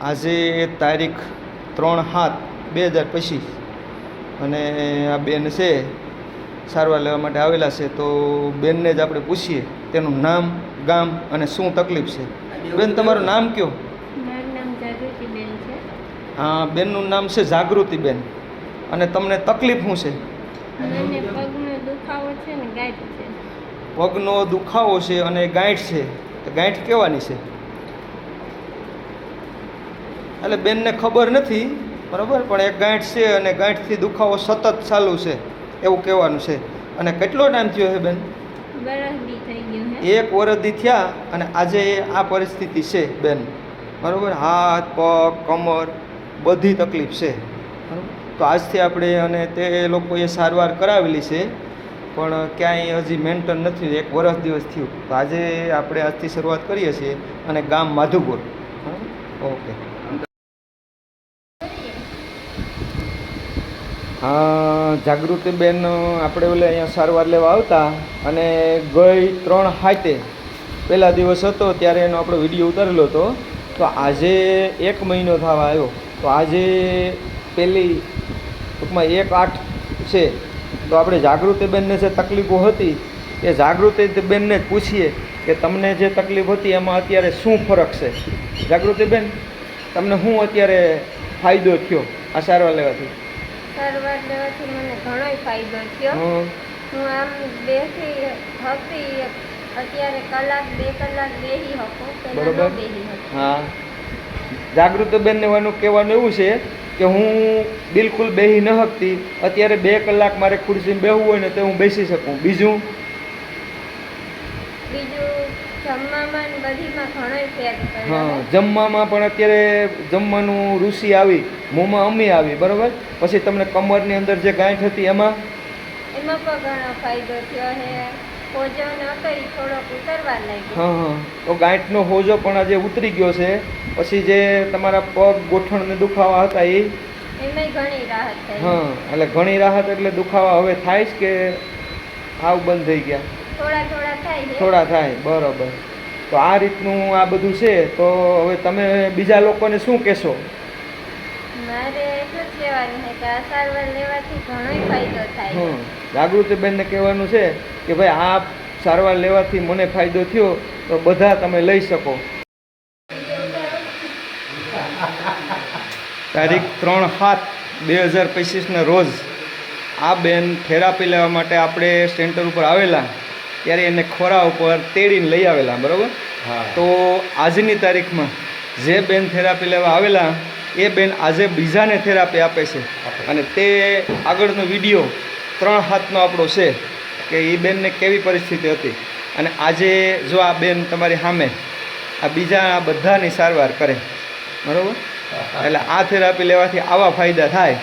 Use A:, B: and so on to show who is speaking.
A: આજે તારીખ 3/7/2025 અને આ બેન છે સારવાર લેવા માટે આવેલા છે. તો બેનને જ આપણે પૂછીએ તેનું નામ, ગામ અને શું તકલીફ છે. બેન, તમારું નામ કયો?
B: મારું નામ જાગૃતિબેન છે.
A: હા, બેનનું નામ છે જાગૃતિબેન. અને તમને તકલીફ શું છે?
B: મને પગનો દુખાવો છે ને ગાંઠ છે.
A: પગનો દુખાવો છે અને ગાંઠ છે. તો ગાંઠ કેવાની છે? એટલે બેનને ખબર નથી, બરાબર, પણ એક ગાંઠ છે અને ગાંઠથી દુખાવો સતત ચાલુ છે એવું કહેવાનું છે. અને કેટલો ટાઈમ થયો છે બેન?
B: વરસદી થઈ ગયું છે.
A: 1 વરસદી થયા અને આજે આ પરિસ્થિતિ છે બેન, બરાબર. હાથ, પગ, કમર બધી તકલીફ છે, બરાબર. તો આજથી આપણે અને તે લોકોએ સારવાર કરાવેલી છે પણ ક્યાંય હજી મેન્ટેન નથી. 1 વરસ દિવસ થયું. તો આજે આપણે આજથી શરૂઆત કરીએ છીએ અને ગામ માધુપુર. ઓકે. હા, જાગૃતિબેન આપણે ઓલે અહીંયા સારવાર લેવા આવતા અને ગઈ 3/7 પહેલા દિવસ હતો ત્યારે એનો આપણો વિડીયો ઉતારેલો હતો. તો આજે 1 મહિનો થવા આવ્યો. તો આજે પહેલી ટૂંકમાં 1/8 છે. તો આપણે જાગૃતિબેનને જે તકલીફો હતી એ જાગૃતિબેનને જ પૂછીએ કે તમને જે તકલીફ હતી એમાં અત્યારે શું ફરક છે. જાગૃતિબેન, તમને શું અત્યારે ફાયદો થયો આ સારવાર લેવાથી?
B: સારવાર લેવાથી મને ઘણો ફાયદો થયો. હું આમ બેસી હતી, અત્યારે 1-2 કલાક બેસી શકું, પહેલા ન બેસી શકું.
A: હા, જાગૃતિબેનને કહેવાનું એવું છે કે હું બિલકુલ બેસી ન શકતી, અત્યારે 2 કલાક મારે ખુરશીમાં બેસવું હોય ને તો હું બેસી શકું. બીજું
B: જમવામાં ને બધીમાં ઘણો ફેર પડ્યો.
A: હા, જમવામાં પણ અત્યારે જમવાનું રુચિ આવી, મોંમાં અમી આવી, બરાબર. પછી તમને કમરની અંદર જે ગાંઠ હતી એમાં
B: પણ ઘણો ફાયદો થયો છે. હોજો નતો એ થોડોક ઉતરવા લાગ્યો.
A: હા, તો ગાંઠનો હોજો પણ આજે ઉતરી ગયો છે. પછી જે તમારા પગ ગોઠણને દુખાવા હતા
B: એમાંય ઘણી રાહત થઈ.
A: હા, એટલે ઘણી રાહત એટલે દુખાવા હવે થાય કે આવ બંધ થઈ ગયા? થોડા થાય, બરોબર. તો આ રીતનું આ બધું છે. તો હવે તમે બીજા લોકોને શું કહેશો?
B: મારે એટલું જ કહેવાનું છે કે આ સારવાર લેવાથી ઘણો ફાયદો થાય.
A: જાગૃતિબેનને કહેવાનું છે કે ભાઈ આ સારવાર લેવાથી મને ફાયદો થયો, તો બધા તમે લઈ શકો. તારીખ 3/7/2025 રોજ આ બેન થેરાપી લેવા માટે આપણે સેન્ટર ઉપર આવેલા ત્યારે એને ખોરા ઉપર તેડીને લઈ આવેલા, બરાબર. તો આજની તારીખમાં જે બેન થેરાપી લેવા આવેલા એ બેન આજે બીજાને થેરાપી આપે છે. અને તે આગળનો વિડીયો 3/7 આપણો છે કે એ બેનને કેવી પરિસ્થિતિ હતી. અને આજે જો આ બેન તમારી સામે આ બીજા બધાની સારવાર કરે, બરાબર. એટલે આ થેરાપી લેવાથી આવા ફાયદા થાય.